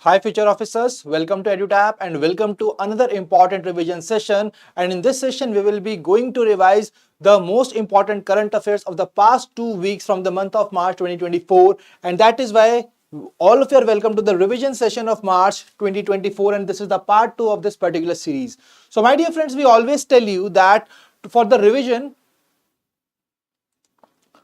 Hi future officers, welcome to EduTap and welcome to another important revision session. And in this session, we will be going to revise the most important current affairs of the past 2 weeks from the month of March 2024. And that is why all of you are welcome to the revision session of March 2024. And this is the part 2 of this particular series. So my dear friends, we always tell you that for the revision,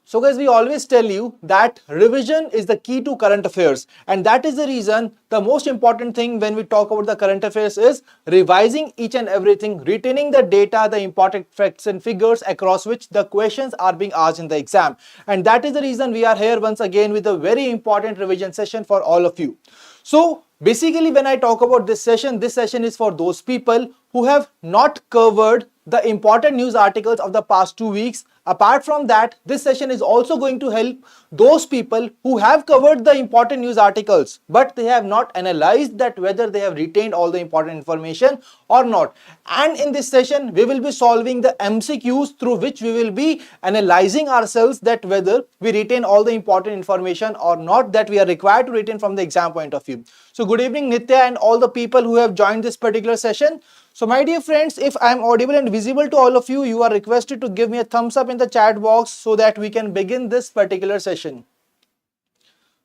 so guys, we always tell you that revision is the key to current affairs, and that is the reason the most important thing when we talk about the current affairs is revising each and everything, retaining the data, the important facts and figures across which the questions are being asked in the exam. And that is the reason we are here once again with a very important revision session for all of you. So basically when I talk about this session is for those people who have not covered the important news articles of the past 2 weeks. Apart from that, this session is also going to help those people who have covered the important news articles, but they have not analyzed that whether they have retained all the important information or not. And in this session, we will be solving the MCQs through which we will be analyzing ourselves that whether we retain all the important information or not that we are required to retain from the exam point of view. So good evening Nitya and all the people who have joined this particular session. So my dear friends, if I am audible and visible to all of you, you are requested to give me a thumbs up in the chat box so that we can begin this particular session.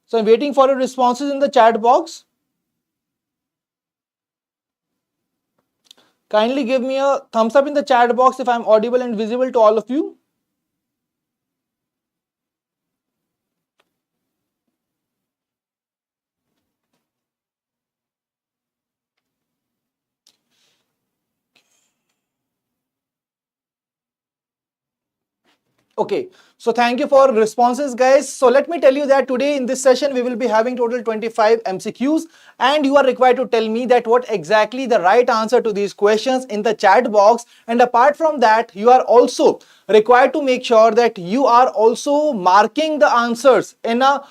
So I'm waiting for your responses in the chat box. Kindly give me a thumbs up in the chat box if I am audible and visible to all of you. Okay, so thank you for responses guys. So let me tell you that today in this session we will be having total 25 MCQs and you are required to tell me that what exactly the right answer to these questions in the chat box. And apart from that, you are also required to make sure that you are also marking the answers in a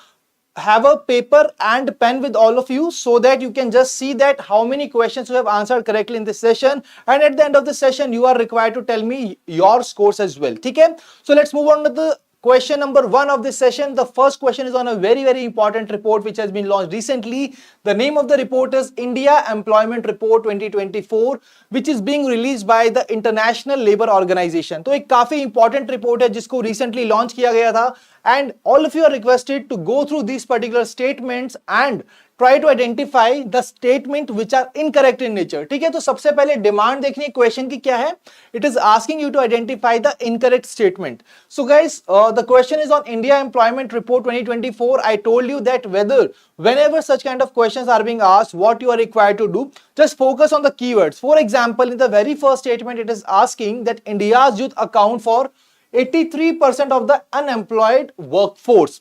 have a paper and pen with all of you so that you can just see that how many questions you have answered correctly in this session, and at the end of the session you are required to tell me your scores as well. Okay, so let's move on to the question number 1 of this session. The first question is on a very important report which has been launched recently. The name of the report is India Employment Report 2024, which is being released by the International Labour Organization. तो एक काफी important report है जिसको recently launch किया गया था, and all of you are requested to go through these particular statements and try to identify the statement which are incorrect in nature. ठीक है, तो सबसे पहले डिमांड देखनी है क्वेश्चन की क्या है. It is asking you to identify the incorrect statement. So guys, the question is on India Employment Report 2024. I told you that whenever such kind of questions are being asked, what you are required to do, just focus on the keywords. For example, in the very first statement, it is asking that India's youth account for 83% of the unemployed workforce.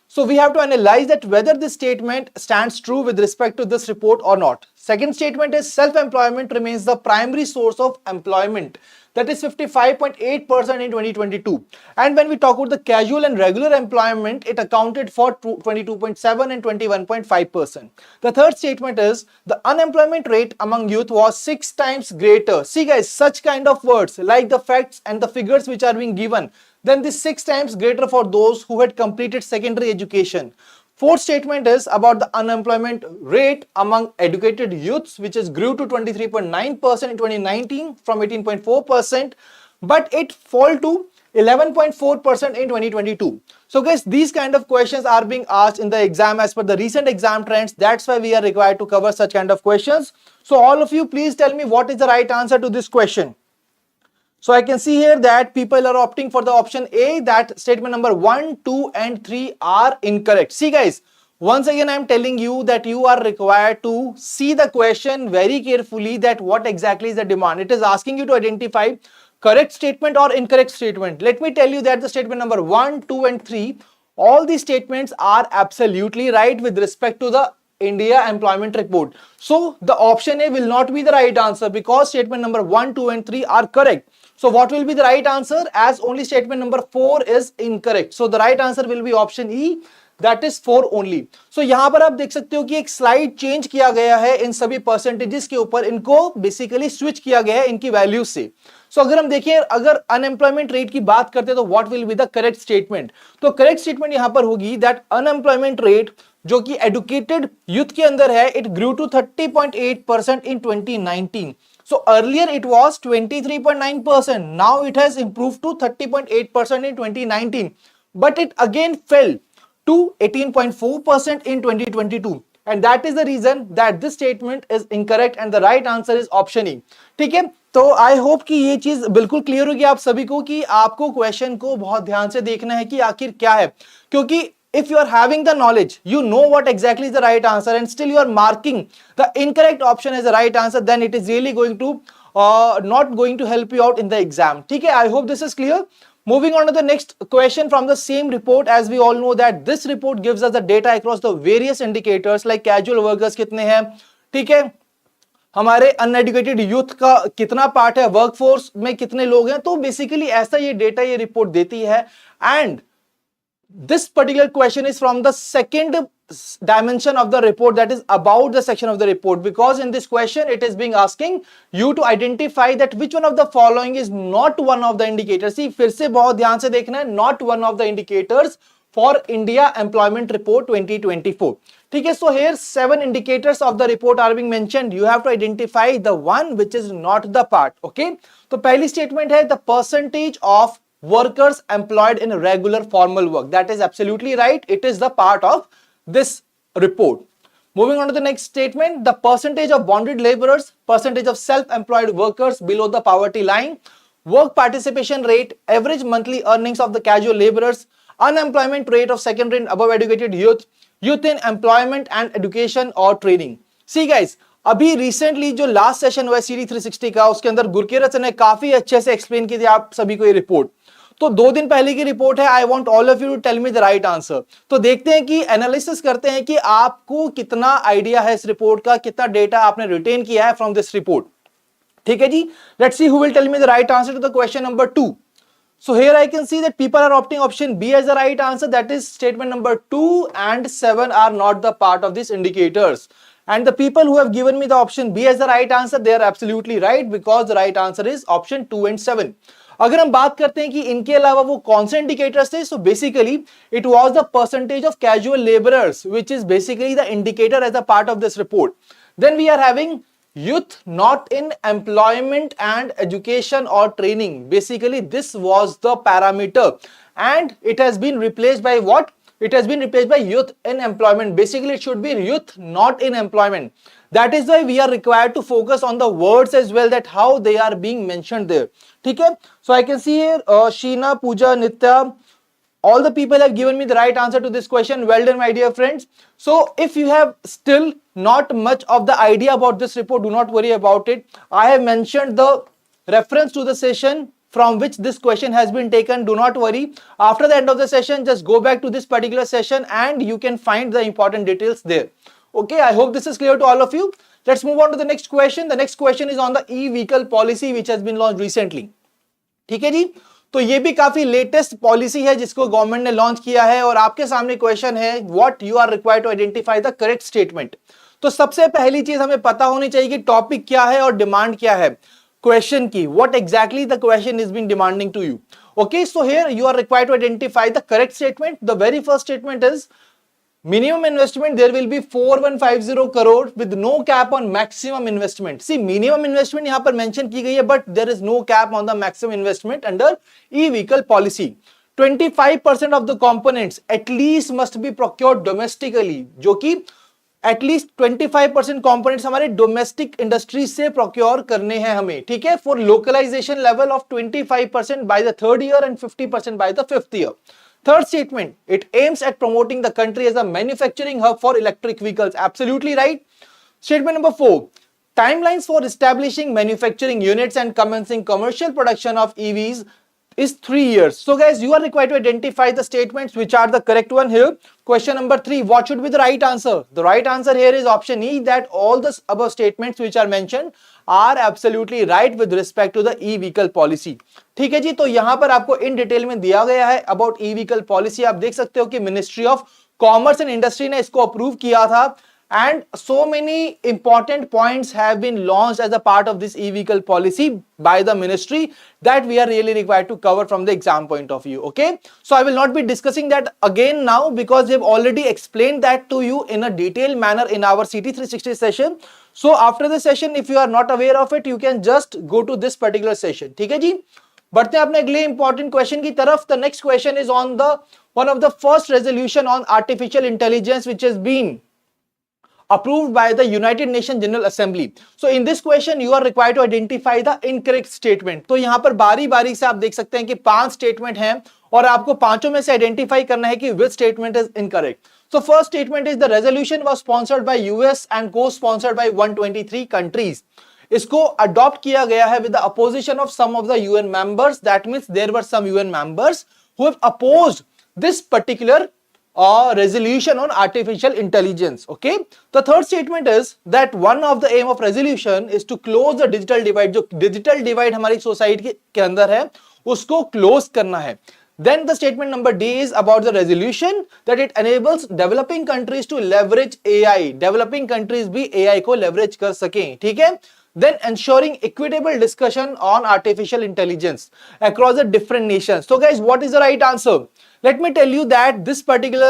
So we have to analyze that whether this statement stands true with respect to this report or not. Second statement is self-employment remains the primary source of employment. That is 55.8% in 2022. And when we talk about the casual and regular employment, it accounted for 22.7 and 21.5%. The third statement is the unemployment rate among youth was 6 times greater. See guys, such kind of words like the facts and the figures which are being given, then this 6 times greater for those who had completed secondary education. Fourth statement is about the unemployment rate among educated youths, which is grew to 23.9% in 2019 from 18.4%, but it fell to 11.4% in 2022. So guys, these kind of questions are being asked in the exam as per the recent exam trends. That's why we are required to cover such kind of questions. So all of you, please tell me what is the right answer to this question. So I can see here that people are opting for the option A, that statement number 1, 2 and 3 are incorrect. See guys, once again I am telling you that you are required to see the question very carefully, that what exactly is the demand. It is asking you to identify correct statement or incorrect statement. Let me tell you that the statement number 1, 2 and 3, all these statements are absolutely right with respect to the India Employment Report. So the option A will not be the right answer because statement number 1, 2 and 3 are correct. So what will be the right answer, as only statement number 4 is incorrect. So the right answer will be option E, that is 4 only. So यहाँ पर आप देख सकते हो कि एक slide change किया गया है इन सभी परसेंटेजेस के ऊपर, इनको बेसिकली स्विच किया गया है इनकी वैल्यूज से. सो अगर हम देखें, अगर अनएम्प्लॉयमेंट रेट की बात करते हैं तो what will be the correct statement. तो करेक्ट स्टेटमेंट यहां पर होगी दैट अनएम्प्लॉयमेंट रेट जो कि एडुकेटेड यूथ के अंदर है, it grew to 30.8% in 2019. So earlier it was 23.9%. Now it has improved to 30.8% in 2019. But it again fell to 18.4% in 2022. And that is the reason that this statement is incorrect and the right answer is option E. ठीक है, तो I hope कि ये चीज बिल्कुल clear होगी आप सभी को कि आपको क्वेश्चन को बहुत ध्यान से देखना है कि आखिर क्या है, क्योंकि if you are having the knowledge, you know what exactly is the right answer, and still you are marking the incorrect option as the right answer, then it is really going to not going to help you out in the exam. ठीक है, I hope this is clear. Moving on to the next question from the same report. As we all know that this report gives us the data across the various indicators like casual workers कितने हैं, ठीक है, हमारे uneducated youth का कितना part है, workforce में कितने लोग हैं. तो बेसिकली ऐसा ये डेटा ये रिपोर्ट देती है. And this particular question is from the second dimension of the report, that is about the section of the report, because in this question it is being asking you to identify that which one of the following is not one of the indicators. See, फिर से बहुत ध्यान से देखना है, not one of the indicators for India Employment Report 2024. ठीक है, so here 7 indicators of the report are being mentioned. You have to identify the one which is not the part. Okay, तो पहली statement है the percentage of workers employed in regular formal work. That is absolutely right. It is the part of this report. Moving on to the next statement, the percentage of bonded laborers, percentage of self-employed workers below the poverty line, work participation rate, average monthly earnings of the casual laborers, unemployment rate of secondary and above educated youth, youth in employment and education or training. See guys, अभी recently जो last session हुआ है CD 360 का, उसके अंदर गुरकीरत ने काफी अच्छे से एक्सप्लेन की थी आप सभी को ये रिपोर्ट. तो 2 दिन पहले की रिपोर्ट है. I want all of you to tell me the right answer. तो देखते हैं कि एनालिसिस करते हैं कि आपको कितना आइडिया है इस रिपोर्ट का, कितना डेटा आपने रिटेन किया है फ्रॉम दिस रिपोर्ट. ठीक है जी, let's see who will tell me the right answer to the question number 2. So here I can see that people are opting option B as the right answer, that is statement number 2 and 7 are not the part of these indicators. And the people who have given me the option B as the right answer, they are absolutely right, because the right answer is option 2 and 7. अगर हम बात करते हैं कि इनके अलावा वो कौन से इंडिकेटर्स थे, so basically it was the percentage of casual labourers which is basically the indicator as a part of this report. Then we are having youth not in employment and education or training. Basically this was the parameter and it has been replaced by what? It has been replaced by youth in employment. Basically it should be youth not in employment. That is why we are required to focus on the words as well, that how they are being mentioned there. ठीक है, so I can see here Sheena, Pooja, Nitya, all the people have given me the right answer to this question. Well done my dear friends. So if you have still not much of the idea about this report, do not worry about it. I have mentioned the reference to the session from which this question has been taken. Do not worry. After the end of the session, just go back to this particular session and you can find the important details there. Okay, I hope this is clear to all of you. Let's move on to the next question. The next question is on the e-vehicle policy which has been launched recently. ठीक है जी, तो ये भी काफी latest policy है जिसको government ने launch किया है और आपके सामने क्वेश्चन है what you are required to identify the correct statement. तो सबसे पहली चीज हमें पता होनी चाहिए कि टॉपिक क्या है और डिमांड क्या है क्वेश्चन की. What exactly the question is being demanding to you. Okay, so here you are required to identify the correct statement. The very first statement is minimum investment there will be 4150 crore with no cap on maximum investment. See, minimum investment यहाँ पर mention की गई है but there is no cap on the maximum investment under e-vehicle policy. 25% of the components at least must be procured domestically, जो कि at least 25% components हमारे domestic industry से procure करने हैं हमें. ठीक है, for localization level of 25% by the 3rd year and 50% by the 5th year. Third statement, it aims at promoting the country as a manufacturing hub for electric vehicles. Absolutely right. Statement number 4, timelines for establishing manufacturing units and commencing commercial production of EVs is 3 years. So guys, you are required to identify the statements which are the correct one here. Question number 3, what should be the right answer? The right answer here is option E, that all the above statements which are mentioned are absolutely right with respect to the e-vehicle policy. ठीक है जी, तो यहां पर आपको in detail में दिया गया है अबाउट ई-vehicle policy. आप देख सकते हो कि ministry of commerce and industry ने इसको अप्रूव किया था and so many important points have been launched as a part of this e-vehicle policy by the ministry that we are really required to cover from the exam point of view. Okay, so I will not be discussing that again now because we have already explained that to you in a detailed manner in our CT 360 session. So after the session, if you are not aware of it, you can just go to this particular session. ठीक है जी, बढ़ते हैं अपने अगले important question की तरफ. The next question is on the one of the first resolution on artificial intelligence which has been approved by the United Nations General Assembly. So in this question you are required to identify the incorrect statement. तो यहाँ पर बारी बारी से आप देख सकते हैं कि 5 स्टेटमेंट हैं और आपको पांचों में से आइडेंटिफाई करना है कि which statement is incorrect. So first statement is the resolution was sponsored by US and co-sponsored by 123 countries. इसको अडॉप्ट किया गया है with the opposition of some of the UN members. That means there were some UN members who have opposed this particular resolution on artificial intelligence. Okay, the third statement is that one of the aim of resolution is to close the digital divide. जो digital divide हमारी society के अंदर है उसको close करना है. Then the statement number D is about the resolution that it enables developing countries to leverage AI. Developing countries भी AI को leverage कर सकें. ठीक है. Then ensuring equitable discussion on artificial intelligence across the different nations. So guys, what is the right answer? Let me tell you that this particular,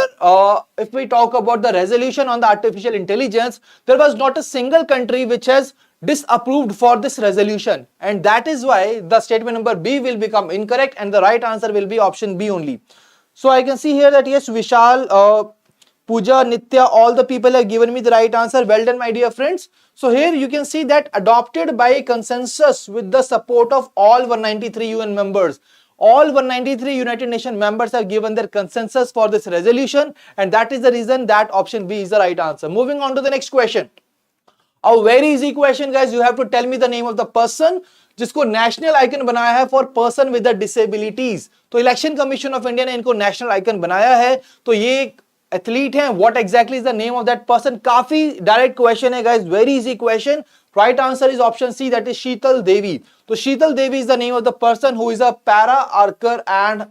if we talk about the resolution on the artificial intelligence, there was not a single country which has disapproved for this resolution, and that is why the statement number B will become incorrect and the right answer will be option B only. So I can see here that yes, Vishal, Pooja, Nitya, all the people have given me the right answer. Well done, my dear friends. So here you can see that adopted by consensus with the support of all 193 UN members. All 193 United Nations members have given their consensus for this resolution, and that is the reason that option B is the right answer. Moving on to the next question. A very easy question, guys. You have to tell me the name of the person जिसको national icon बनाया है for person with the disabilities. तो election commission of India ने इनको national icon बनाया है. तो ये एथलीट हैं. What exactly is the name of that person? काफी डायरेक्ट क्वेश्चन है guys, very easy question. Right answer is option C, that is Sheetal Devi. So Sheetal Devi is the name of the person who is a para archer and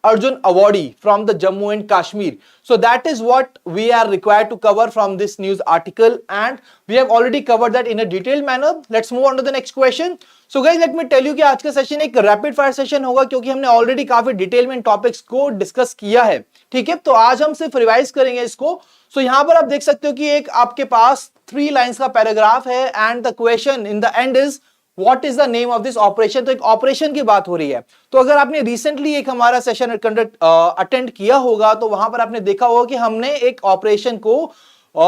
Arjun awardee from the Jammu and Kashmir. So that is what we are required to cover from this news article, and we have already covered that in a detailed manner. Let's move on to the next question. So guys, let me tell you कि आज का session एक rapid fire session होगा क्योंकि हमने already काफी detail में topics को डिस्कस किया है. ठीक है, तो आज हम सिर्फ रिवाइज करेंगे इसको. सो यहाँ पर आप देख सकते हो कि एक आपके पास 3 लाइंस का पैराग्राफ है and the question in the end is what is the name of this operation. तो एक ऑपरेशन की बात हो रही है. तो अगर आपने रिसेंटली एक हमारा सेशन अटेंड किया होगा तो वहां पर आपने देखा होगा कि हमने एक ऑपरेशन को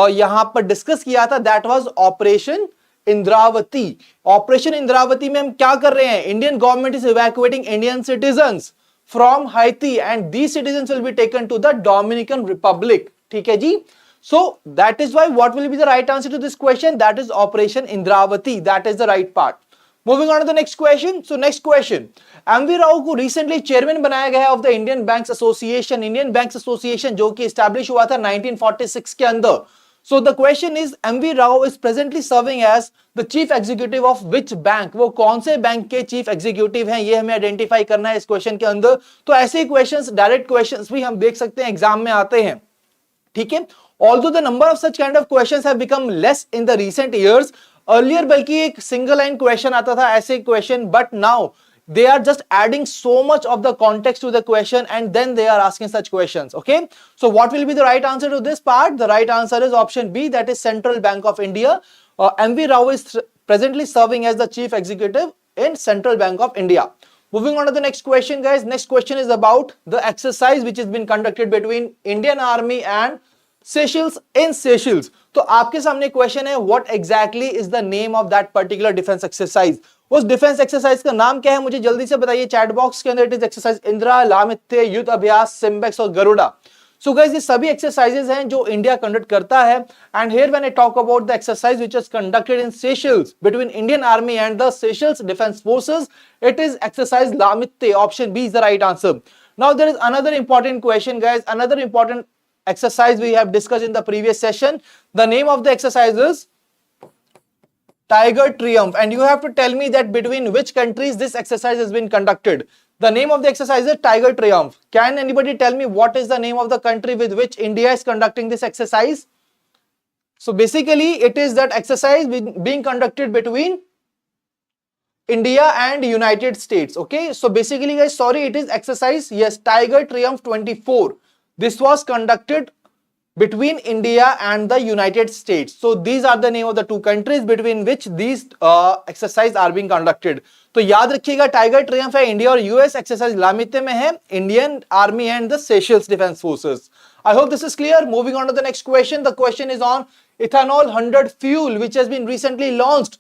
यहां पर डिस्कस किया था. That was operation Indravati. Operation Indravati में हम क्या कर रहे हैं? Indian government is evacuating Indian citizens from Haiti and these citizens will be taken to the Dominican Republic. ठीक है जी. So that is why what will be the right answer to this question? That is Operation Indravati. That is the right part. Moving on to the next question. So next question. MV Rao को recently chairman बनाया गया of the Indian Banks Association. Indian Banks Association जो कि establish हुआ था 1946 के अंदर. So the question is MV Rao is presently serving as the chief executive of which bank? वो कौन से बैंक के chief executive हैं? ये हमें identify करना है इस question के अंदर. तो ऐसे questions, direct questions भी हम देख सकते हैं एग्जाम में आते हैं. ठीक है. Although the number of such kind of questions have become less in the recent years, earlier बल्कि एक single line question आता था ऐसे question, but now they are just adding so much of the context to the question and then they are asking such questions. Okay, so what will be the right answer to this part? The right answer is option B, that is Central Bank of India. MV Rao is presently serving as the chief executive in Central Bank of India. Moving on to the next question, guys. Next question is about the exercise which has been conducted between Indian Army and Seychelles in Seychelles. तो आपके सामने question है what exactly is the name of that particular defence exercise. उस defence exercise का नाम क्या है मुझे जल्दी से बताइए चैट बॉक्स के अंदर. इट इज एक्सरसाइज इंदिरा, लामित्य, युद्ध अभ्यास, सिम्बेक्स और गरुड़ा. सो गाइस ये सभी एक्सरसाइजेस हैं जो इंडिया कंडक्ट करता है. And here when I talk about the exercise which is conducted in Seychelles between Indian army and the Seychelles defence forces, it is exercise Lamitiye. Option B is the right answer. Now there is another important question guys, another important exercise we have discussed in the previous session. The name of the exercise is Tiger Triumph, and you have to tell me that between which countries this exercise has been conducted. The name of the exercise is Tiger Triumph. Can anybody tell me what is the name of the country with which India is conducting this exercise? So basically it is that exercise being conducted between India and United States. Okay, so basically guys, sorry, it is exercise, yes, Tiger Triumph 24. This was conducted between India and the United States. So these are the name of the two countries between which these exercise are being conducted. तो याद रखिएगा tiger Triumph है India और US, exercise लामिते में है Indian army and the Seychelles defence forces. I hope this is clear. Moving on to the next question. The question is on ethanol 100 fuel which has been recently launched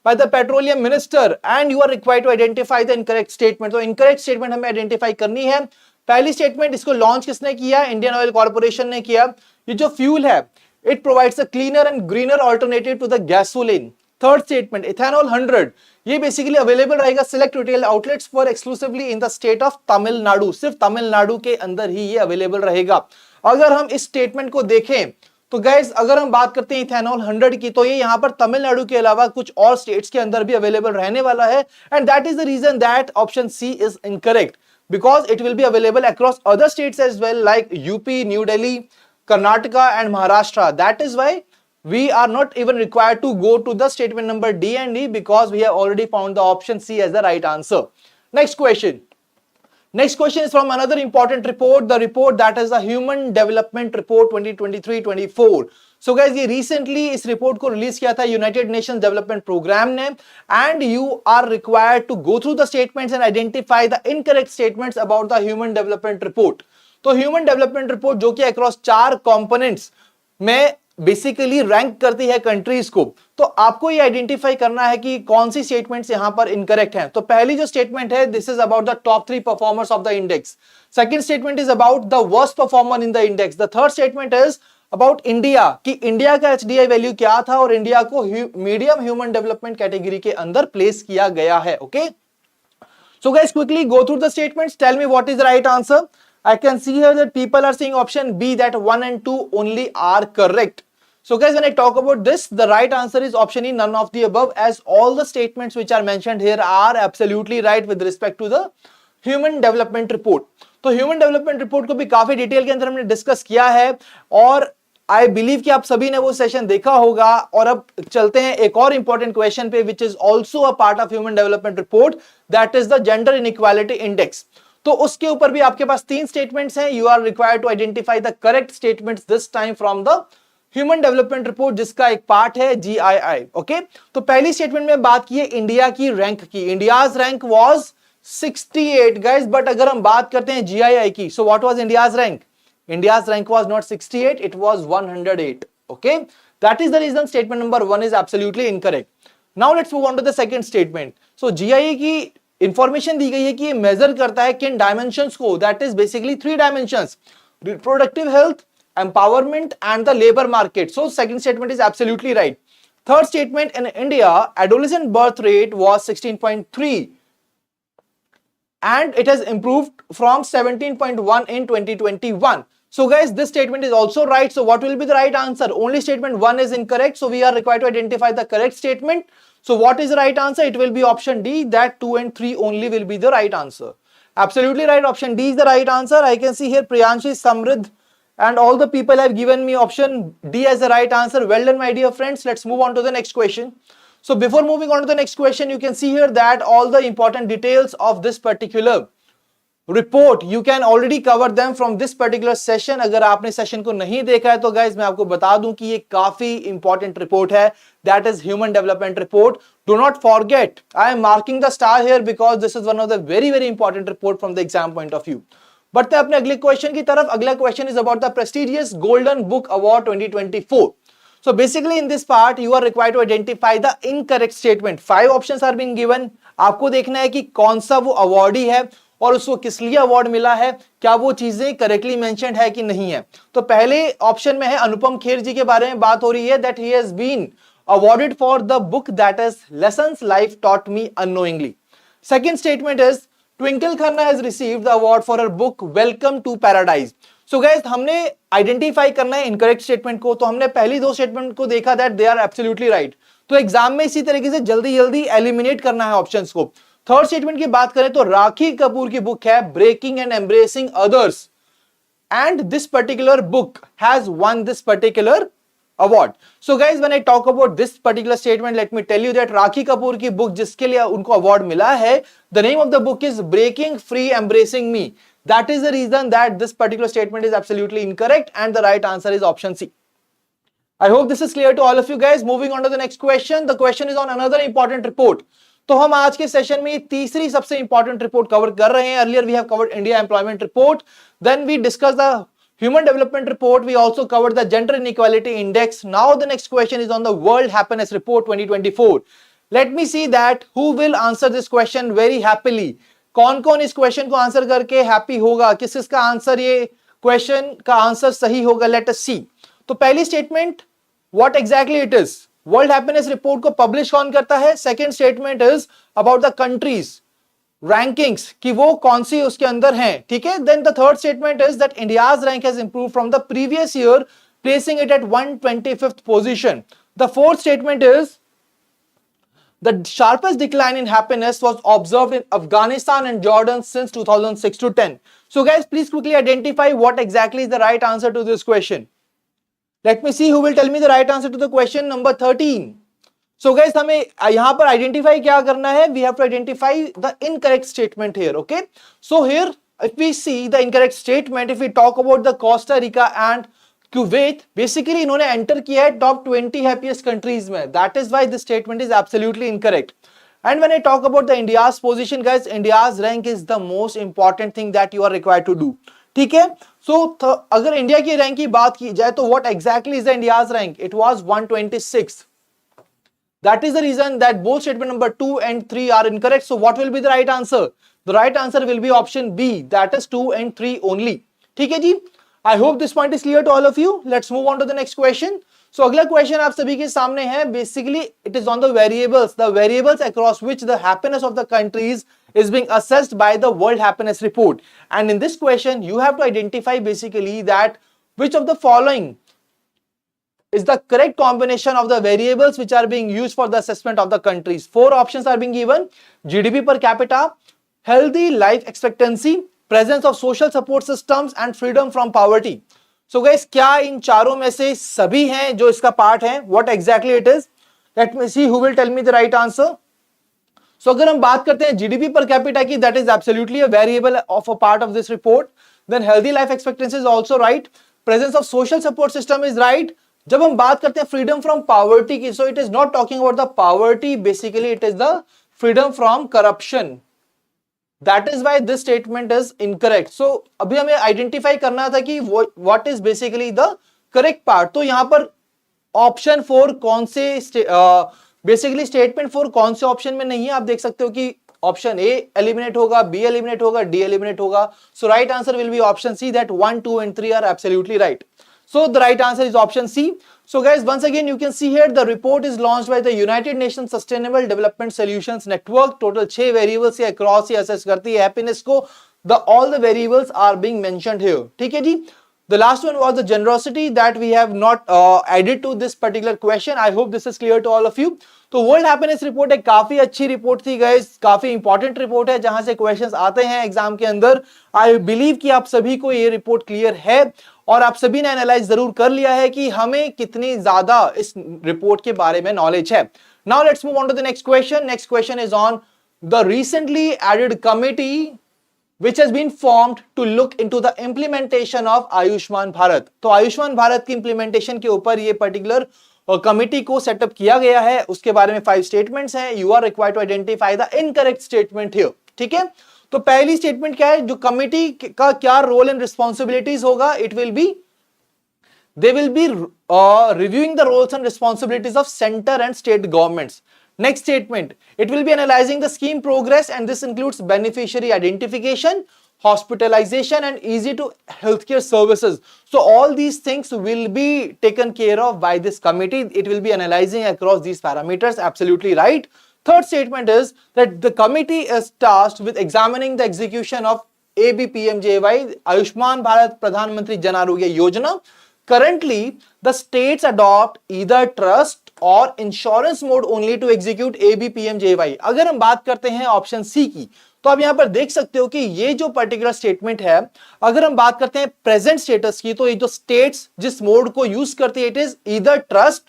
by the petroleum minister and you are required to identify the incorrect statement. तो incorrect statement हमें identify करनी है. पहली statement, इसको launch किसने किया? Indian oil corporation ने किया. ये जो फ्यूल है, it provides a cleaner and greener alternative to the gasoline. Third statement, ethanol 100 ये बेसिकली अवेलेबल रहेगा select retail outlets for exclusively in the state of Tamil Nadu. सिर्फ तमिलनाडु के अंदर ही ये अवेलेबल रहेगा. अगर हम इस स्टेटमेंट को देखें तो गाइस, अगर हम बात करते हैं इथेनॉल 100 की, तो ये यहां पर तमिलनाडु के अलावा कुछ और स्टेट्स के अंदर भी अवेलेबल रहने वाला है. And that is the reason that option C is incorrect, because it will be available across other states as well, like UP, New Delhi, Karnataka and Maharashtra. That is why we are not even required to go to the statement number D and E, because we have already found the option C as the right answer. Next question. Next question is from another important report, the report that is the Human Development Report 2023-24. So guys, ये recently इस report को release किया था United Nations Development Program ने, and you are required to go through the statements and identify the incorrect statements about the Human Development Report. तो Human Development Report जो कि across 4 components में basically rank करती है countries को, तो आपको ये आइडेंटिफाई करना है कि कौन सी स्टेटमेंट्स यहां पर इनकरेक्ट हैं. तो पहली जो स्टेटमेंट है, this is about the top 3 performers of the index. Second statement is about the worst performer in the index. The third statement is about India, कि इंडिया का एचडीआई वैल्यू क्या था और इंडिया को मीडियम ह्यूमन डेवलपमेंट कैटेगरी के अंदर place किया गया है. Okay, so guys quickly go through the statements, tell me what is the right answer. I can see here that people are saying option B, that 1 and 2 only are correct. So guys, when I talk about this, the right answer is option E, none of the above, as all the statements which are mentioned here are absolutely right with respect to the Human Development Report. तो Human Development Report को भी काफी detail के अंदर हमने discuss किया है और आई बिलीव कि आप सभी ने वो सेशन देखा होगा. और अब चलते हैं एक और इंपॉर्टेंट क्वेश्चन पे, which is also a part of human development report, that is the gender inequality index. तो उसके ऊपर भी आपके पास 3 स्टेटमेंट्स हैं. You are required to identify the correct statements this time from the human development report, जिसका एक part है GII. ओके, तो पहली स्टेटमेंट में बात की है इंडिया की रैंक की. India's rank was 68 guys, but अगर हम बात करते हैं GII की, so what was India's rank? India's rank was not 68, it was 108. Okay, that is the reason statement number 1 is absolutely incorrect. Now let's move on to the second statement. So GIA की information दी गई है कि ये major करता है किन dimensions को, that is basically 3 dimensions, reproductive health, empowerment and the labor market. So second statement is absolutely right. Third statement, in India adolescent birth rate was 16.3 and it has improved from 17.1 in 2021. So guys, this statement is also right. So what will be the right answer? Only statement 1 is incorrect, so we are required to identify the correct statement. So what is the right answer? It will be option D, that 2 and 3 only will be the right answer. Absolutely right, option D is the right answer. I can see here Priyanshi, Samridh and all the people have given me option D as the right answer. Well done my dear friends. Let's move on to the next question. So before moving on to the next question, you can see here that all the important details of this particular report you can already cover them from this particular session. अगर आपने session को नहीं देखा है तो guys मैं आपको बता दूं कि ये काफी इंपॉर्टेंट रिपोर्ट है, that is human development report. Do not forget, I am marking the star here because this is one of the very important report from the exam point of view. बढ़ते हैं अपने अगले question की तरफ. अगला question is about the prestigious golden book award 2024. So basically in this part you are required to identify the incorrect statement. 5 options are being given. आपको देखना है कि कौन सा वो अवार्डी है और उसको किस लिए अवार्ड मिला है, क्या वो चीजें करेक्टली मेंशन्ड है कि नहीं है. तो पहले ऑप्शन में है अनुपम खेर जी के बारे में बात हो रही है, that he has been awarded for the book that is lessons life taught me unknowingly. Second statement is Twinkle Khanna has received the award for her book welcome to paradise. So guys, हमने आइडेंटिफाई करना है incorrect statement को. तो हमने पहली 2 statement को देखा that they are absolutely right. तो एग्जाम में इसी तरीके से जल्दी एलिमिनेट करना है ऑप्शंस को. थर्ड स्टेटमेंट की बात करें तो राखी कपूर की बुक है breaking and embracing others, and this particular book has won this particular award. So guys, when I talk about this particular statement, let me tell you that राखी कपूर की book जिसके लिए उनको award मिला है, the name of the book is Breaking Free Embracing Me. That is the reason that this particular statement is absolutely incorrect and the right answer is option C. I hope this is clear to all of you guys. Moving on to the next question. The question is on another important report. तो हम आज के session में तीसरी सबसे important report cover कर रहे हैं. Earlier we have covered India employment report, then we discuss the human development report, we also covered the gender inequality index. Now the next question is on the world happiness report 2024. Let me see that who will answer this question very happily. कौन कौन इस question को answer करके happy होगा, किस किसका answer ये question का आंसर सही होगा. Let us see. तो पहली statement, what exactly it is. World happiness report को पब्लिश कौन करता है. Second statement is about the countries rankings कि वो कौन सी उसके अंदर हैं. ठीक है. Then the third statement is that India's rank has improved from the previous year, placing it at 125th position. The fourth statement is the sharpest decline in happiness was observed in Afghanistan and Jordan since 2006 to 10. So guys, please quickly identify what exactly is the right answer to this question. Let me see who will tell me the right answer to the question number 13. So guys, हमें यहाँ पर identify क्या करना है. We have to identify the incorrect statement here. Okay. So here, if we see the incorrect statement, if we talk about the Costa Rica and Kuwait, basically इन्होंने enter किया है top 20 happiest countries में. That is why this statement is absolutely incorrect. And when I talk about the India's position guys, India's rank is the most important thing that you are required to do. ठीक है. सो अगर India की rank की बात की जाए तो what exactly is the India's rank. It was 126. That is the reason that both statement number 2 and 3 are incorrect. So what will be the right answer? The right answer will be option B, that is 2 and 3 only. ठीक है जी. I hope this point is clear to all of you. Let's move on to the next question. So अगला question आप सभी के सामने है. Basically it is on the variables across which the happiness of the countries is being assessed by the World Happiness Report. And in this question you have to identify basically that which of the following is the correct combination of the variables which are being used for the assessment of the countries. 4 options are being given: GDP per capita, healthy life expectancy, presence of social support systems and freedom from poverty. So guys, क्या इन चारों में से सभी हैं जो इसका part है? What exactly it is? Let me see who will tell me the right answer. So अगर हम बात करते हैं GDP per capita की, that is absolutely a variable of a part of this report. Then healthy life expectancy is also right. Presence of social support system is right. जब हम बात करते हैं freedom from poverty की, so it is not talking about the poverty, basically it is the freedom from corruption. That is why this statement is incorrect. So अभी हमें identify करना था कि what is basically the correct part. तो यहाँ पर option 4 कौन से बेसिकली स्टेटमेंट 4 कौन से ऑप्शन में नहीं है. आप देख सकते हो कि ऑप्शन ए एलिमिनेट होगा, बी एलिमिनेट होगा, डी एलिमिनेट होगा. So right answer will be option c, that 1, 2 and 3 are absolutely right. So the right answer is option C. So guys, once again you can see here the report is launched by the United Nations Sustainable Development Solutions Network. Total 6 variables से across ही assess करती है happiness को. All the variables are being mentioned here. ठीक है जी. The last one was the generosity that we have not added to this particular question. I hope this is clear to all of you. तो world happiness report एक काफी अच्छी report थी guys, काफी important report है जहां से questions आते हैं एग्जाम के अंदर. आई बिलीव कि आप सभी को ये रिपोर्ट क्लियर है और आप सभी ने एनालाइज जरूर कर लिया है कि हमें कितनी ज्यादा इस रिपोर्ट के बारे में नॉलेज है. Now let's move on to the next question. Next question is on the recently added committee which has been formed to look into the implementation of Ayushman Bharat. तो आयुष्मान भारत की इंप्लीमेंटेशन के ऊपर ये पर्टिकुलर कमिटी को सेटअप किया गया है. उसके बारे में 5 स्टेटमेंट्स हैं. You are required to identify the incorrect statement here. ठीक है. तो पहली स्टेटमेंट क्या है, जो कमिटी का क्या रोल एंड रिस्पॉन्सिबिलिटीज होगा. It will be they will be reviewing the roles and responsibilities of center and state governments. Next statement, it will be analyzing the scheme progress and this includes beneficiary identification, hospitalization and easy to healthcare services. So all these things will be taken care of by this committee. It will be analyzing across these parameters. Absolutely right. Third statement is that the committee is tasked with examining the execution of ABPMJY, Ayushman Bharat Pradhan Mantri Jan Arogya Yojana. Currently, the states adopt either trust or insurance mode only to execute ABPMJY. अगर हम बात करते हैं option C की, तो आप यहां पर देख सकते हो कि ये जो पर्टिकुलर स्टेटमेंट है, अगर हम बात करते हैं प्रेजेंट स्टेटस की, तो ये जो स्टेट्स जिस मोड को यूज करती है, इट इज ईदर ट्रस्ट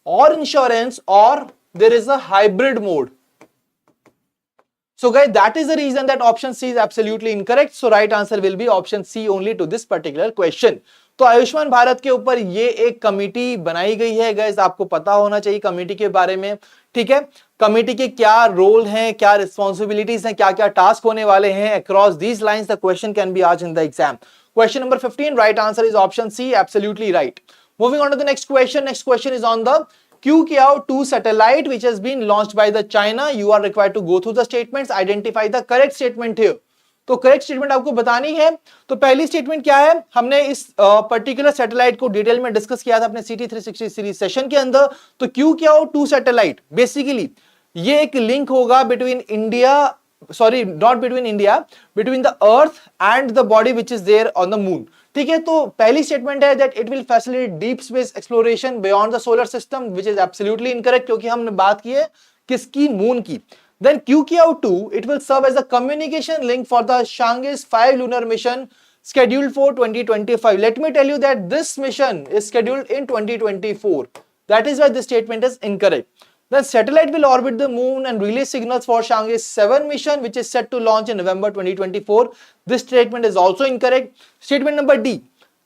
और इंश्योरेंस और there is a hybrid mode. So guys, that is the reason that option C is absolutely incorrect. So right answer will be option C only to this particular question. तो आयुष्मान भारत के ऊपर ये एक committee बनाई गई है guys, आपको पता होना चाहिए कमेटी के बारे में. ठीक है, कमेटी के क्या रोल हैं, क्या रिस्पॉन्सिबिलिटीज हैं, क्या क्या टास्क होने वाले हैं. Across these lines the question can be asked in the exam. Question number 15, right answer is option C, absolutely right. Moving on to the next question. Next question is on the QQ2 satellite which has been launched by the China. You are required to go through the statements, identify the correct statement here. तो correct statement आपको बतानी है. तो पहली statement क्या है, हमने इस पर्टिकुलर सैटेलाइट को डिटेल में डिस्कस किया था अपने CT 360 सीरीज सेशन के अंदर. तो QQ2 सैटेलाइट बेसिकली ये एक लिंक होगा between India, sorry not between India, between the earth and the body which is there on the moon. ठीक है, तो पहली स्टेटमेंट है that it will facilitate deep space exploration beyond the solar system, which is absolutely incorrect, क्योंकि हमने बात की है किसकी, मून की. Then QQ2, it will serve as a communication link for the Chang'e 5 lunar mission scheduled for 2025. Let me tell you that this mission is scheduled in 2024. That is why this statement is incorrect. The satellite will orbit the moon and relay signals for Chang'e 7 mission, which is set to launch in November 2024. This statement is also incorrect. Statement number D.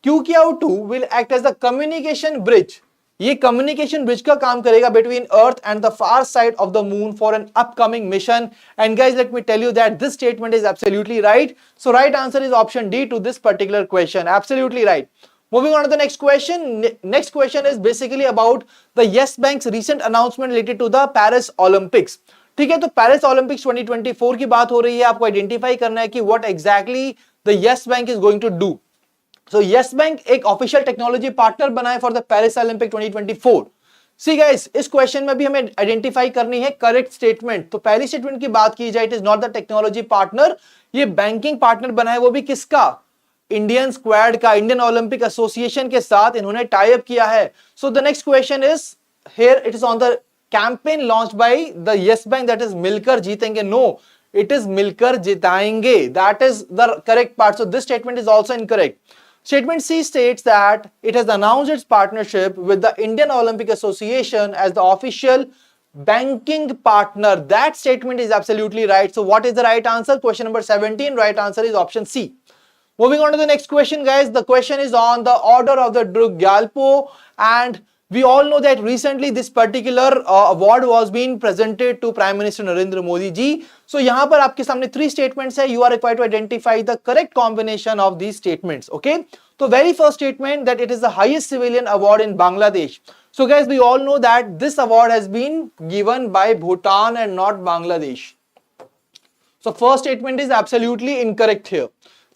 QQ2 will act as the communication bridge. ये communication bridge का काम करेगा between earth and the far side of the moon for an upcoming mission. And guys let me tell you that this statement is absolutely right. So right answer is option D to this particular question, absolutely right. Moving on to the next question. Next question is basically about the Yes Bank's recent announcement related to the Paris Olympics. ठीक है, तो Paris Olympics 2024 की बात हो रही है. आपको identify करना है कि what exactly the Yes Bank is going to do. So Yes Bank एक ऑफिशियल टेक्नोलॉजी पार्टनर बनाए for the Paris Olympic 2024. See guys, इस क्वेश्चन में भी हमें आइडेंटिफाई करनी है करेक्ट स्टेटमेंट. तो पहली स्टेटमेंट की बात की जाए, it is not the technology partner. ये बैंकिंग पार्टनर बनाए, वो भी किसका, इंडियन स्क्वाड का, इंडियन ओलंपिक एसोसिएशन के साथ इन्होंने टाई अप किया है. So the next question is here, it is on the campaign launched by the Yes Bank, that is Milkar Jeetenge. No, it is Milkar Jitayenge. That is the correct part. So this statement is also incorrect. Statement C states that it has announced its partnership with the Indian Olympic Association as the official banking partner. That statement is absolutely right. So what is the right answer? Question number 17, right answer is option C. Moving on to the next question, guys. The question is on the order of the Druk Gyalpo, and we all know that recently this particular award was being presented to Prime Minister Narendra Modi ji. So यहाँ पर आपके सामने 3 statements है. You are required to identify the correct combination of these statements. Okay. So very first statement that it is the highest civilian award in Bangladesh. So guys, we all know that this award has been given by Bhutan and not Bangladesh. So first statement is absolutely incorrect here.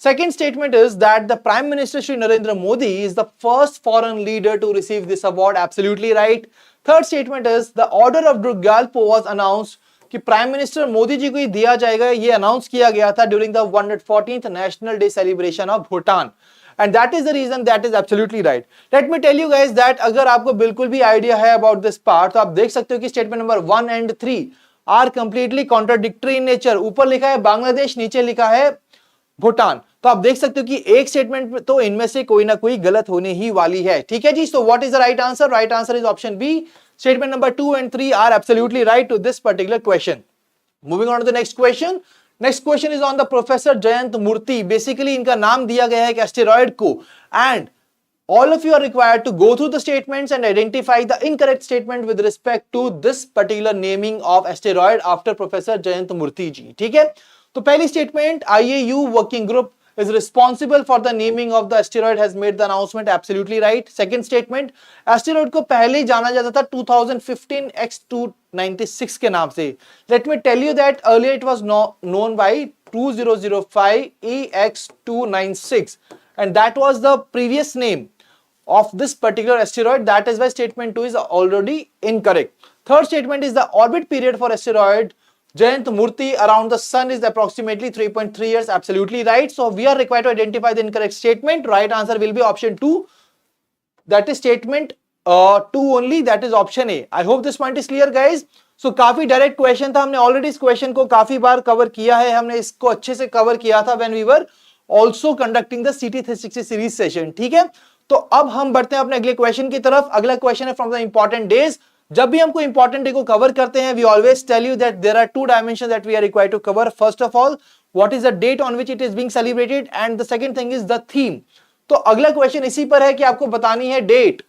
Second statement is that the Prime Minister Shri Narendra Modi is the first foreign leader to receive this award. Absolutely right. Third statement is the order of Druk Gyalpo was announced कि prime minister Modi ji को ही दिया जाएगा. ये announce किया गया था during the 114th national day celebration of Bhutan. And that is the reason, that is absolutely right. Let me tell you guys that अगर आपको बिल्कुल भी आइडिया है about this part, तो आप देख सकते हो कि statement number 1 and 3 are completely contradictory in nature. ऊपर लिखा है बांग्लादेश, नीचे लिखा है भूटान. तो आप देख सकते हो कि एक स्टेटमेंट तो इनमें से कोई ना कोई गलत होने ही वाली है. ठीक है जी. So what is the right answer? Right answer is option b. Statement number 2 and 3 are absolutely right to this particular question. Moving on to the next question. Next question is on the professor Jayant Murthy. Basically इनका नाम दिया गया है एक asteroid को, and all of you are required to go through the statements and identify the incorrect statement with respect to this particular naming of asteroid after Professor Jayant Murthy ji. ठीक है, तो पहली statement, IAU working group is responsible for the naming of the asteroid has made the announcement. Absolutely right. Second statement, asteroid को पहले जाना जाता था 2015 X296 के नाम से. Let me tell you that earlier it was known by 2005 EX296, and that was the previous name of this particular asteroid. That is why statement 2 is already incorrect. Third statement is the orbit period for asteroid Jayant Murthy around the sun is approximately 3.3 years. Absolutely right. So we are required to identify the incorrect statement. Right answer will be option 2. That is statement 2 only, that is option A. I hope this point is clear guys. So काफी direct question था, हमने already इस question को काफी बार cover किया है, हमने इसको अच्छे से कवर किया था when we were also conducting the CT 360 series session, ठीक है। तो अब हम बढ़ते हैं अपने अगले क्वेश्चन की तरफ। अगला क्वेश्चन है फ्रॉम द इंपॉर्टेंट डेज। जब भी हम कोई इंपॉर्टेंट डे को कवर करते हैं, we always tell you that there are two dimensions that we are required to cover. First of all, what is the date on which it is being celebrated, and the second thing is the theme. तो अगला question इसी पर है कि आपको बतानी है date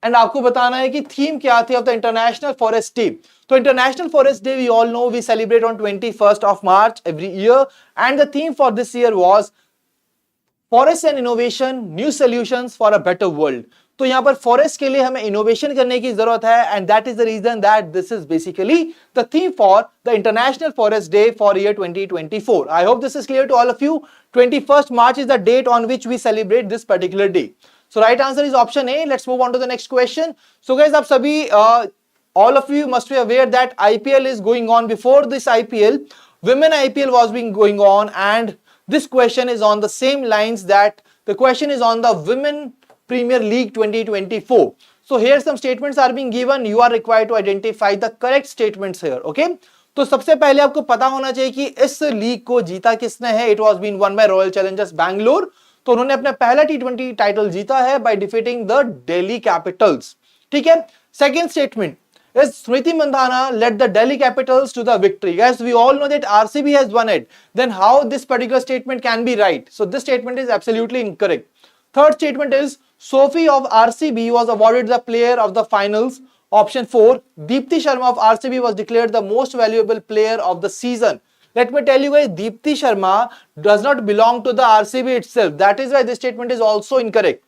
and आपको बताना है कि थीम क्या थी of the international forest day. तो international forest day we all know we celebrate on 21st of March every year, and the theme for this year was forest and innovation, new solutions for a better world. तो यहां पर forest के लिए हमें innovation करने की जरूरत है, and that is the reason that this is basically the theme for the international forest day for year 2024। I hope this is clear to all of you. 21st March is the date on which we celebrate this particular day. So right answer is option A. Let's move on to the next question. So guys, आप सभी all of you must be aware that IPL is going on. Before this IPL, women IPL was being going on, and this question is on the same lines that the question is on the Women Premier League 2024. So here some statements are being given. You are required to identify the correct statements here. Okay? तो सबसे पहले आपको पता होना चाहिए कि इस league को जीता किसने है। It was being won by Royal Challengers Bangalore. तो उन्होंने अपना पहला T20 टाइटल जीता है by defeating the Delhi Capitals. ठीक है? Second statement is Smriti Mandhana led the Delhi Capitals to the victory. Guys, we all know that RCB has won it. Then how this particular statement can be right? So this statement is absolutely incorrect. Third statement is Sophie of RCB was awarded the player of the finals. Option 4, Deepti Sharma of RCB was declared the most valuable player of the season. Let me tell you guys, Deepti Sharma does not belong to the RCB itself. That is why this statement is also incorrect.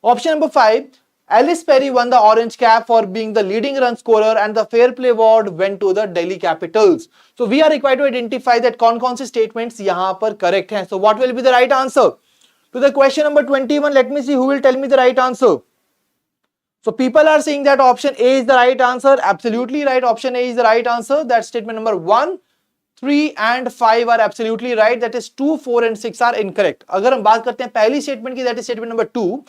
Option number 5, Alice Perry won the orange cap for being the leading run scorer, and the fair play award went to the Delhi Capitals. So we are required to identify that कौन से statements यहाँ पर correct हैं. So what will be the right answer? To the question number 21, let me see who will tell me the right answer. So people are saying that option A is the right answer. Absolutely right. Option A is the right answer. That's statement number 1, 3 and 5 are absolutely right. That is 2, 4 and 6 are incorrect. अगर हम बात करते हैं पहली statement की, that is statement number 2,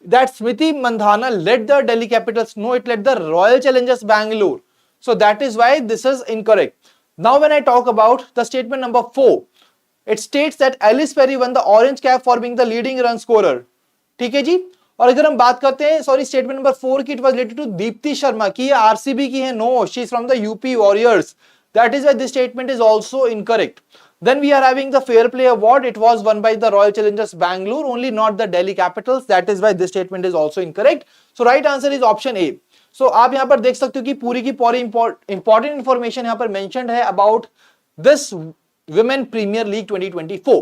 that Smriti Mandhana led the Delhi Capitals. No, it led the Royal Challengers Bangalore. So that is why this is incorrect. Now when I talk about the statement number 4, it states that Alice Perry won the orange cap for being the leading run scorer. ठीक है जी। और अगर हम बात करते हैं sorry statement number 4 की, it was related to Deepti Sharma की, आरसीबी की है। No, she is from the UP warriors. That is why this statement is also incorrect. Then we are having the fair play award. It was won by the Royal Challengers Bangalore, only not the Delhi Capitals. That is why this statement is also incorrect. So right answer is option A. So आप यहाँ पर देख सकते हो कि पूरी की पूरी important information यहाँ पर mentioned है about this Women Premier League 2024.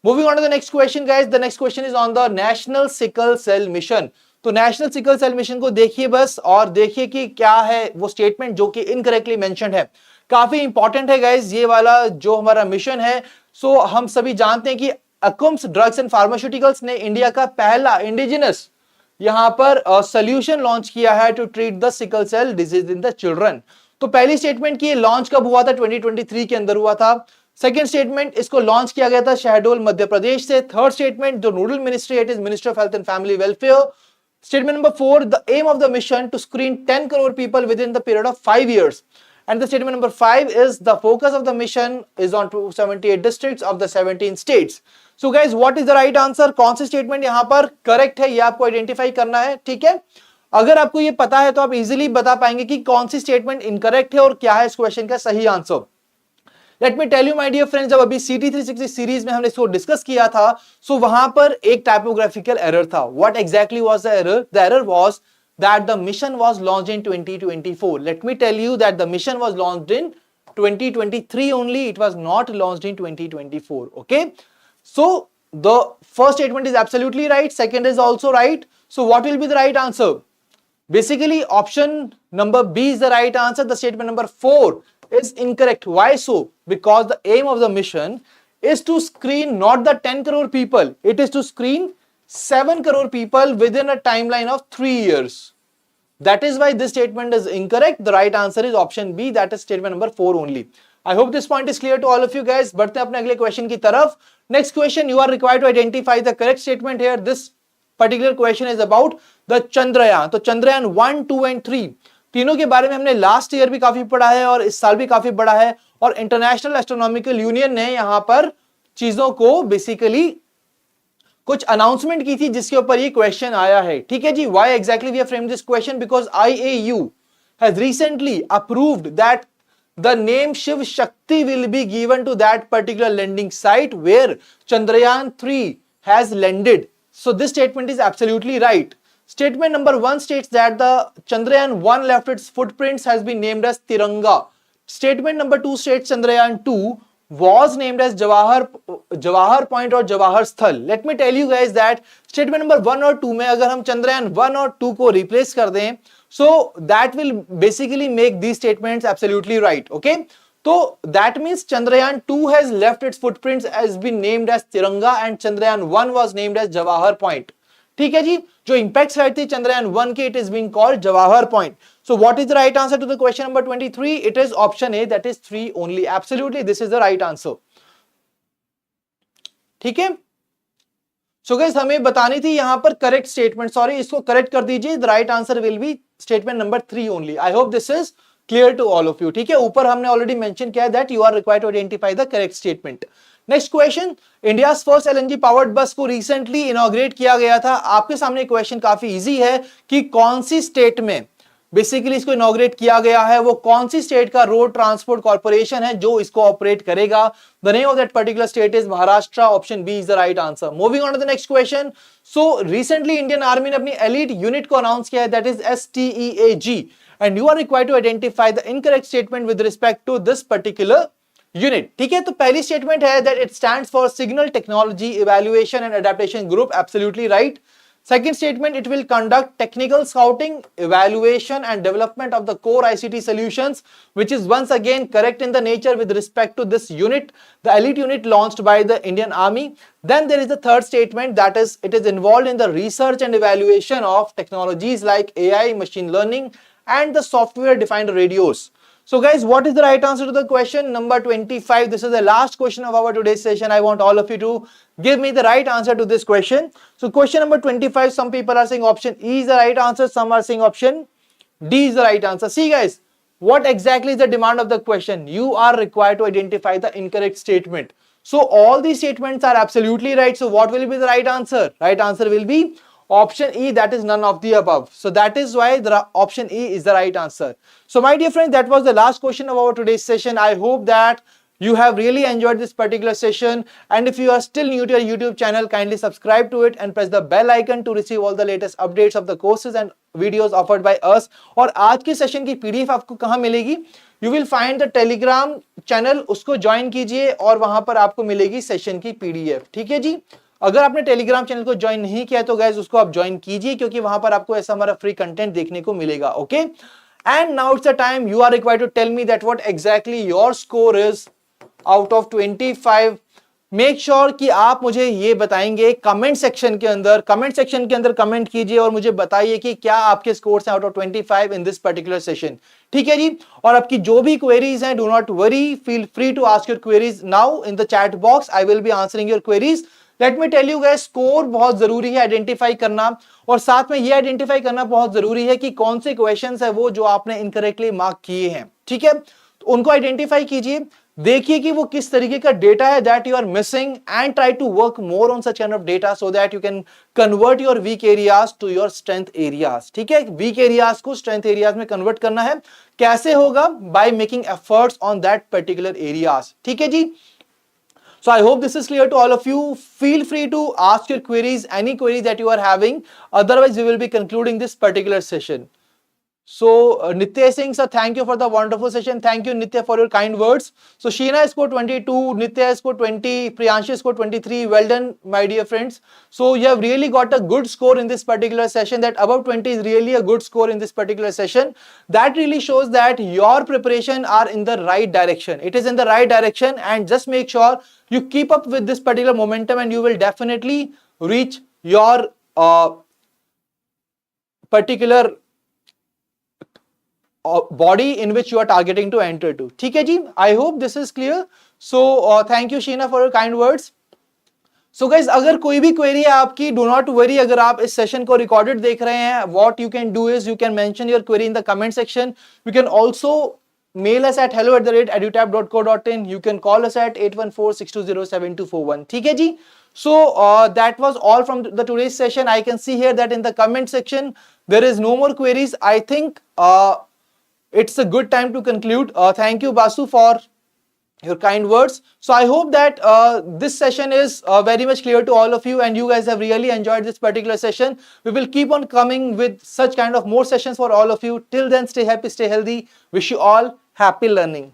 Moving on to the next question, guys. The next question is on the National Sickle Cell Mission. तो National Sickle Cell Mission को देखिए बस, और देखिए कि क्या है वो स्टेटमेंट जो कि इनकरेक्टली मेंशन्ड है। काफी इंपॉर्टेंट है गाइज ये वाला जो हमारा मिशन है। सो हम सभी जानते हैं कि अकुम्स ड्रग्स एंड फार्मास्यूटिकल्स ने इंडिया का पहला इंडिजिनस यहाँ पर सोल्यूशन लॉन्च किया है to treat the sickle cell disease in the children. तो पहली स्टेटमेंट की लॉन्च कब हुआ था? 2023 के अंदर हुआ था। सेकेंड स्टेटमेंट, इसको लॉन्च किया गया था शहडोल मध्य प्रदेश से। थर्ड स्टेटमेंट, जो nodal ministry it is ministry of health and family welfare. Statement number 4, the aim of the mission to screen 10 crore people within the period of 5 years. And the statement number 5 is the focus of the mission is on 278 districts of the 17 states. So guys, what is the right answer? कौन सी statement यहाँ पर correct है ये आपको identify करना है, ठीक है। अगर आपको ये पता है तो आप इजीली बता पाएंगे कि कौन सी स्टेटमेंट इनकरेक्ट है और क्या है इस क्वेश्चन का सही answer. Let me tell you my dear friends, जब अभी CT 360 सीरीज में हमने इसको डिस्कस किया था, सो वहां पर एक टाइपोग्राफिकल एरर था। What exactly was the error? The error was that the mission was launched in 2024. Let me tell you that the mission was launched in 2023 only. It was not launched in 2024. Okay. So the first statement is absolutely right. Second is also right. So what will be the right answer? Basically option number B is the right answer. The statement number 4 is incorrect. Why so? Because the aim of the mission is to screen not the 10 crore people. It is to screen 7 crore people within a timeline of 3 years. That is why this statement is incorrect. The right answer is option B. That is statement number 4 only. I hope this point is clear to all of you guys. बढ़ते हैं अपने अगले question की तरफ. Next question, you are required to identify the correct statement here. This particular question is about the Chandrayaan. तो Chandrayaan 1, 2 and 3 तीनों के बारे में हमने लास्ट ईयर भी काफी पढ़ा है और इस साल भी काफी पढ़ा है, और इंटरनेशनल एस्ट्रोनॉमिकल यूनियन ने यहां पर चीजों को बेसिकली कुछ अनाउंसमेंट की थी जिसके ऊपर ये क्वेश्चन आया है। ठीक है जी, why exactly we have framed this question, because IAU has recently approved that the name Shiv Shakti will be given to that particular landing site where Chandrayaan 3 has landed. So this statement is absolutely right. Statement number 1 states that the Chandrayaan 1 left its footprints has been named as Tiranga. Statement number 2 states Chandrayaan 2 was named as Jawahar Point or Jawahar Sthal. Let me tell you guys that statement number 1 और 2 में अगर हम Chandrayaan 1 और 2 को replace कर दें, so that will basically make these statements absolutely right. Okay, so that means Chandrayaan 2 has left its footprints has been named as Tiranga and Chandrayaan 1 was named as Jawahar Point. ठीक है जी, जो impact site थी चंद्रयान 1 के, it is being called Jawahar point. So what is the right answer to the question number 23? It is option A, that is 3 only. Absolutely this is the right answer. ठीक है, so guys हमें बतानी थी यहां पर correct statement. Sorry, इसको correct कर दीजिए. The right answer will be statement number 3 only. I hope this is clear to all of you. ठीक है, ऊपर हमने ऑलरेडी मेंशन किया है that you are required to identify the correct statement. Next question, India first LNG powered bus को recently inaugurate किया गया था. आपके सामने क्वेश्चन काफी इजी है कि कौन सी स्टेट में बेसिकली इसको इनॉग्रेट किया गया है, वो कौन सी स्टेट का रोड ट्रांसपोर्ट कॉर्पोरेशन है जो इसको ऑपरेट करेगा. The name of that particular state is Maharashtra. Option B is the right answer. Moving on to the next question. So recently Indian army ने अपनी एलीट यूनिट को अनाउंस किया है, that is STEAG, and you are required to identify the incorrect statement with respect to this particular unit. ठीक है, तो पहली statement है that it stands for signal technology evaluation and adaptation group. Absolutely right. Second statement, it will conduct technical scouting, evaluation and development of the core ICT solutions, which is once again correct in the nature with respect to this unit, the elite unit launched by the Indian Army. Then there is the third statement, that is it is involved in the research and evaluation of technologies like AI, machine learning and the software defined radios. So guys, what is the right answer to the question number 25? This is the last question of our today's session. I want all of you to give me the right answer to this question. So question number 25, some people are saying option E is the right answer, some are saying option D is the right answer. See guys, what exactly is the demand of the question? You are required to identify the incorrect statement. So all these statements are absolutely right. So what will be the right answer? Right answer will be option E, that is none of the above. So that is why the option E is the right answer. So my dear friends, that was the last question of our today's session. I hope that you have really enjoyed this particular session, and if you are still new to our YouTube channel, kindly subscribe to it and press the bell icon to receive all the latest updates of the courses and videos offered by us. और आज के session की PDF आपको कहाँ मिलेगी? You will find the Telegram channel, उसको join कीजिए और वहां पर आपको मिलेगी सेशन की PDF. ठीक है जी, अगर आपने टेलीग्राम चैनल को ज्वाइन नहीं किया तो गाइस उसको आप ज्वाइन कीजिए, क्योंकि वहां पर आपको ऐसा हमारा फ्री कंटेंट देखने को मिलेगा. Okay, and now it's the time you are required to tell me that what exactly your score is out of 25. Make sure कि आप मुझे ये बताएंगे कमेंट सेक्शन के अंदर. कमेंट कीजिए और मुझे बताइए कि क्या आपके स्कोर हैं out of 25 in this particular session. ठीक है जी, और आपकी जो भी क्वेरीज हैं, do not worry, feel free to ask your queries now in the chat box. I will be answering your queries. Let me tell you guys, score बहुत जरूरी है आइडेंटिफाई करना, और साथ में ये आइडेंटिफाई करना बहुत जरूरी है कि कौन से क्वेश्चंस है वो जो आपने इनकरेक्टली मार्क किए हैं. ठीक है, तो उनको आइडेंटिफाई कीजिए, देखिए कि वो किस तरीके का डेटा है that you are missing, and try to work more on such kind of data so that you can convert your weak areas to your strength areas. ठीक है, वीक एरियाज को स्ट्रेंथ एरियाज में convert करना है. कैसे होगा? By making efforts on that particular areas. ठीक है जी. So I hope this is clear to all of you. Feel free to ask your queries, any queries that you are having. Otherwise, we will be concluding this particular session. So Nitya Singh sir, thank you for the wonderful session. Thank you Nitya for your kind words. So Sheena scored 22, Nitya scored 20, Priyanshu scored 23. Well done, my dear friends. So you have really got a good score in this particular session. That above 20 is really a good score in this particular session. That really shows that your preparation are in the right direction. It is in the right direction, and just make sure you keep up with this particular momentum, and you will definitely reach your particular body in which you are targeting to enter to. ठीक है जी, I hope this is clear. So thank you Sheena for your kind words. So guys अगर कोई भी query है आपकी, do not worry, अगर आप इस सेशन को रिकॉर्डेड देख रहे हैं, what you can do is you can mention your query in the comment section. You can also mail us at hello@edutap.co.in. You can call us at 8146207241. ठीक है जी. So that was all from the today's session. I can see here that in the comment section there is no more queries. I think it's a good time to conclude. Thank you Basu for your kind words. So I hope that this session is very much clear to all of you, and you guys have really enjoyed this particular session. We will keep on coming with such kind of more sessions for all of you. Till then, stay happy, stay healthy. Wish you all happy learning.